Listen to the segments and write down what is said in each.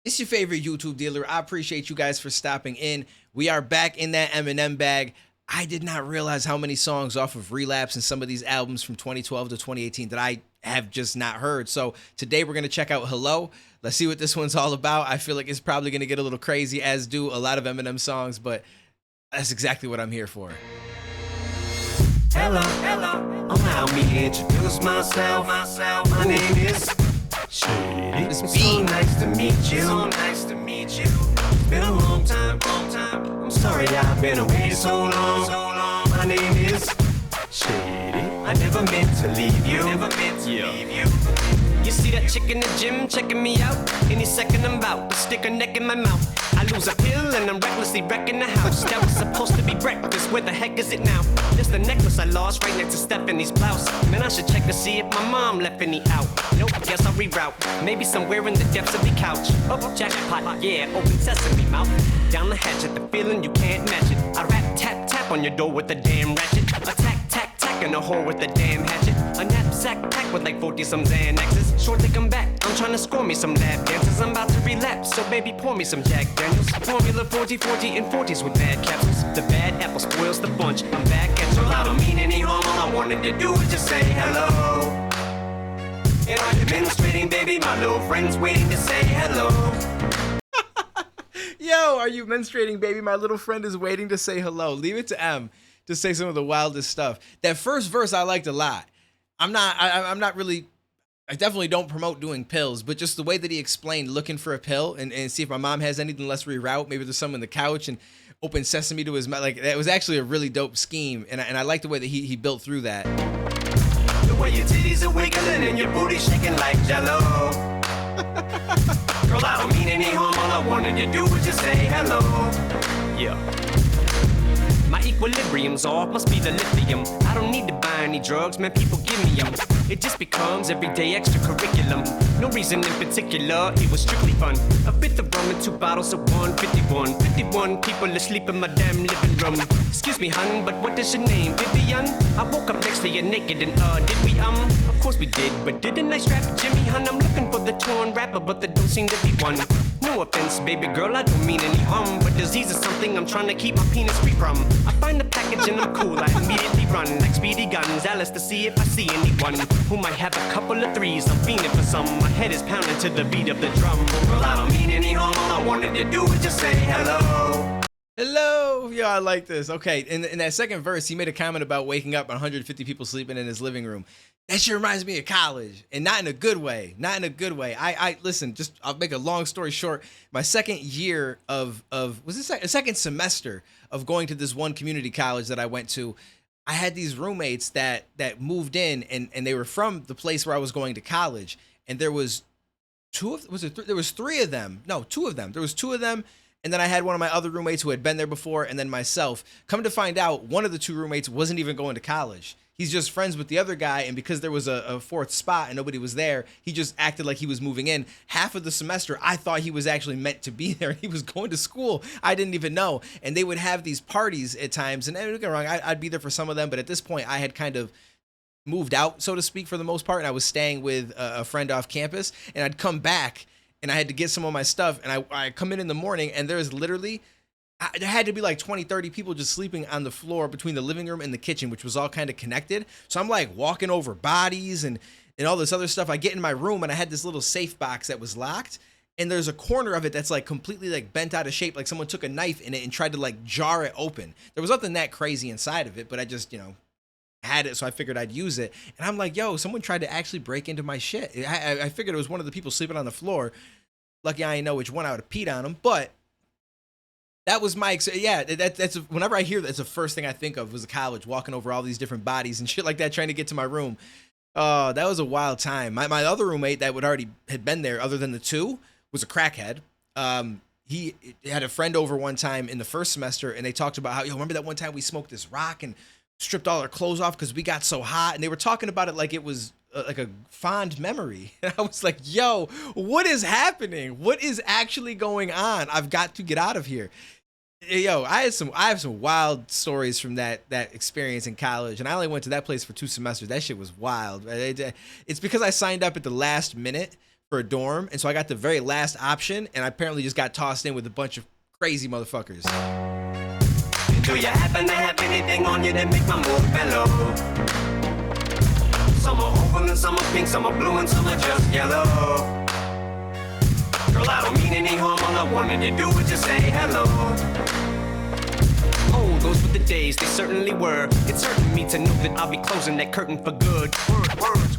It's your favorite YouTube dealer. I appreciate you guys for stopping in. We are back in that Eminem bag. I did not realize how many songs off of Relapse and some of these albums from 2012 to 2018 that I have just not heard. So today we're going to check out Hello. Let's see what this one's all about. I feel like it's probably going to get a little crazy, as do a lot of Eminem songs, but that's exactly what I'm here for. Hello, allow me to introduce myself. My name is Shady. It's So Bean. nice to meet you. It's been a long time. I'm sorry I've been away so long. My name is Shady. I never meant to leave you. You see that chick in the gym checking me out? Any second I'm about to stick her neck in my mouth. I lose a pill and I'm recklessly wrecking the house. That was supposed to be breakfast, where the heck is it now? There's the necklace I lost right next to Stephanie's blouse. Man, I should check to see if my mom left any out. Nope, guess I'll reroute. Maybe somewhere in the depths of the couch. Oh, jackpot, yeah, open sesame mouth. Down the hatch at the feeling you can't match it. I rap, tap on your door with the damn ratchet. Attack, in a hole with the damn hatchet. A knapsack packed with like 40-some Xanaxes. Shortly come back, I'm trying to score me some lap dances. I'm about to relapse, so baby pour me some Jack Daniels. Formula 40, and 40s with bad capsules. The bad apple spoils the bunch. I'm back at you. I don't mean any harm. All I wanted to do was just say hello. And I'm demonstrating, baby, my little friend's waiting to say hello. Yo, are you menstruating, baby? My little friend is waiting to say hello. Leave it to M to say some of the wildest stuff. That first verse I liked a lot. I'm not really, I definitely don't promote doing pills, but just the way that he explained looking for a pill and see if my mom has anything, let's reroute. Maybe there's some in the couch and open sesame to his mouth. Like, that was actually a really dope scheme. And I like the way that he built through that. The way your titties are wiggling and your booty shaking like jello. Girl, I don't mean any harm. All I wanted to do was just say hello. Yeah. My equilibrium's off, must be the lithium. I don't need to buy any drugs, man, people give me them. It just becomes everyday extra curriculum. No reason in particular, it was strictly fun. A fifth of rum and 2 bottles of 151. 51 people asleep in my damn living room. Excuse me, hun, but what is your name, Vivian? I woke up next to you naked and did we, Of course we did, but didn't I strap Jimmy, hun? I'm looking for the torn rapper, but there don't seem to be one. No offense, baby girl, I don't mean any harm, but disease is something I'm trying to keep my penis free from. I find the package and I'm cool, I immediately run like Speedy Gonzales to see if I see anyone who might have a couple of threes. I'm fiending for some, my head is pounding to the beat of the drum. Girl, I don't mean any harm, all I wanted to do was just say hello. Hello. Yo, I like this. Okay, in that second verse, he made a comment about waking up and 150 people sleeping in his living room. That shit reminds me of college, and not in a good way. I listen, I'll make a long story short. My second year of second semester of going to this one community college that I went to, I had these roommates that moved in, and they were from the place where I was going to college. And there was two of them. There was two of them. And then I had one of my other roommates who had been there before, and then myself. Come to find out, one of the two roommates wasn't even going to college. He's just friends with the other guy, and because there was a fourth spot and nobody was there, he just acted like he was moving in. Half of the semester, I thought he was actually meant to be there. He was going to school. I didn't even know. And they would have these parties at times, and don't get me wrong, I'd be there for some of them, but at this point, I had kind of moved out, so to speak, for the most part, and I was staying with a friend off campus, and I'd come back, and I had to get some of my stuff, and I come in the morning, and there's literally, there had to be like 20, 30 people just sleeping on the floor between the living room and the kitchen, which was all kind of connected. So I'm like walking over bodies and all this other stuff. I get in my room, and I had this little safe box that was locked, and there's a corner of it that's like completely like bent out of shape, like someone took a knife in it and tried to like jar it open. There was nothing that crazy inside of it, but I just, had it, so I figured I'd use it. And I'm like, yo, someone tried to actually break into my shit. I figured it was one of the people sleeping on the floor. Lucky I didn't know which one. I would have peed on them, but that was my, that's whenever I hear that, it's the first thing I think of was college, walking over all these different bodies and shit like that, trying to get to my room. That was a wild time. My other roommate that had been there, other than the two, was a crackhead. He had a friend over one time in the first semester, and they talked about how, remember that one time we smoked this rock and stripped all our clothes off because we got so hot, and they were talking about it like it was like a fond memory. And I was like, yo, what is happening? What is actually going on? I've got to get out of here. Yo, I have some wild stories from that experience in college, and I only went to that place for 2 semesters. That shit was wild. It's because I signed up at the last minute for a dorm, and so I got the very last option, and I apparently just got tossed in with a bunch of crazy motherfuckers. Do you happen to have anything on you that make my mood mellow? Some are oval and some are pink, some are blue and some are just yellow. Girl, I don't mean any harm, all I wanted to do was just say hello. Oh, those were the days, they certainly were. It's hurting me to know that I'll be closing that curtain for good. Words.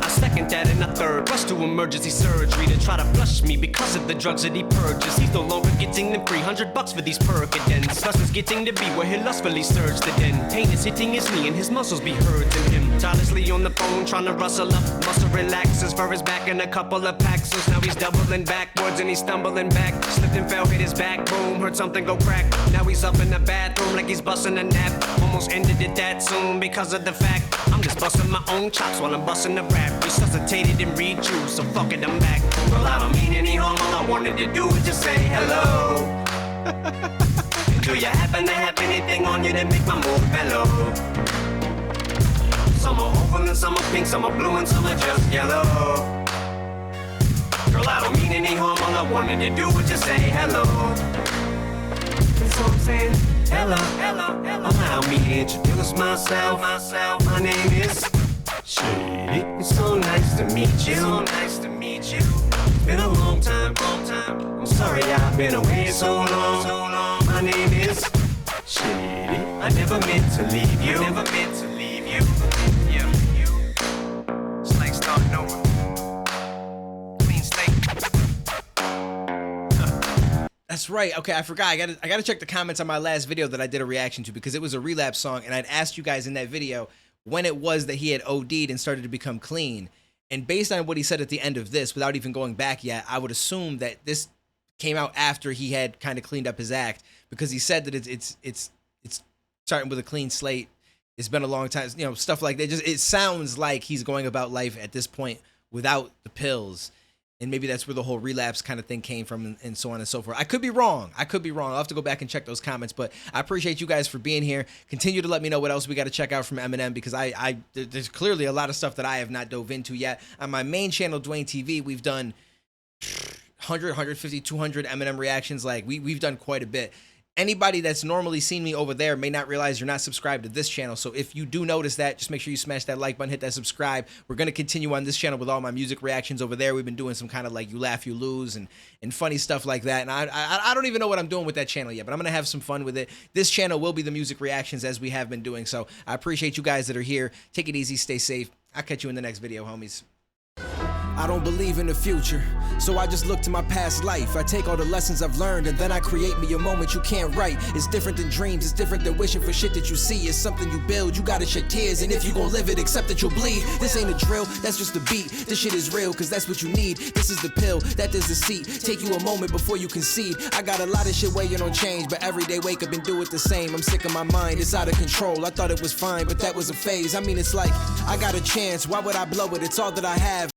I second that and a third. Rush to emergency surgery to try to flush me because of the drugs that he purges. He's no longer getting them $300 for these Percodens. Plus is getting to be where he lustfully surged the den. Pain is hitting his knee and his muscles be hurting him. Tirelessly on the phone trying to rustle up muscle relaxers for his back and a couple of Paxos. Now he's doubling backwards and he's stumbling back. Slipped and fell, hit his back, boom, heard something go crack. Now he's up in the bathroom like he's busting a nap. Almost ended it that soon because of the fact I'm just busting my own chops while I'm busting the rap. Resuscitated and rejuiced, so fuck it, I'm back. Well, I don't mean any harm, all I wanted to do was just say hello. Do you happen to have anything on you that make my mood mellow? Some are oval and some are pink, some are blue and some are just yellow. Girl, I don't mean any harm, all I wanted to do was just say hello. And so I'm saying hello. Allow me to introduce myself. My name is Shady. It's so nice to meet you. It's been a long time. I'm sorry I've been away so long. My name is Shady. I never meant to leave you. Yeah, it's like starting over. Clean slate. That's right. Okay, I forgot. I gotta check the comments on my last video that I did a reaction to because it was a relapse song, and I'd asked you guys in that video when it was that he had OD'd and started to become clean. And based on what he said at the end of this, without even going back yet, I would assume that this came out after he had kind of cleaned up his act, because he said that it's starting with a clean slate. It's been a long time, you know, stuff like that. Just it sounds like he's going about life at this point without the pills. And maybe that's where the whole relapse kind of thing came from, and so on and so forth. I could be wrong. I'll have to go back and check those comments, but I appreciate you guys for being here. Continue to let me know what else we got to check out from Eminem, because there's clearly a lot of stuff that I have not dove into yet. On my main channel, Duane TV, we've done 100, 150, 200 Eminem reactions. Like we've done quite a bit. Anybody that's normally seen me over there may not realize you're not subscribed to this channel. So if you do notice that, just make sure you smash that like button, hit that subscribe. We're going to continue on this channel with all my music reactions over there. We've been doing some kind of like you laugh, you lose and funny stuff like that. And I don't even know what I'm doing with that channel yet, but I'm going to have some fun with it. This channel will be the music reactions as we have been doing. So I appreciate you guys that are here. Take it easy. Stay safe. I'll catch you in the next video, homies. I don't believe in the future, so I just look to my past life. I take all the lessons I've learned and then I create me a moment you can't write. It's different than dreams, it's different than wishing for shit that you see. It's something you build, you gotta shed tears, and if you gon' live it, accept that you'll bleed. This ain't a drill, that's just a beat. This shit is real, cause that's what you need. This is the pill, that is the seat. Take you a moment before you concede. I got a lot of shit waiting on change, but every day wake up and do it the same. I'm sick of my mind, it's out of control. I thought it was fine, but that was a phase. I mean, it's like, I got a chance, why would I blow it? It's all that I have.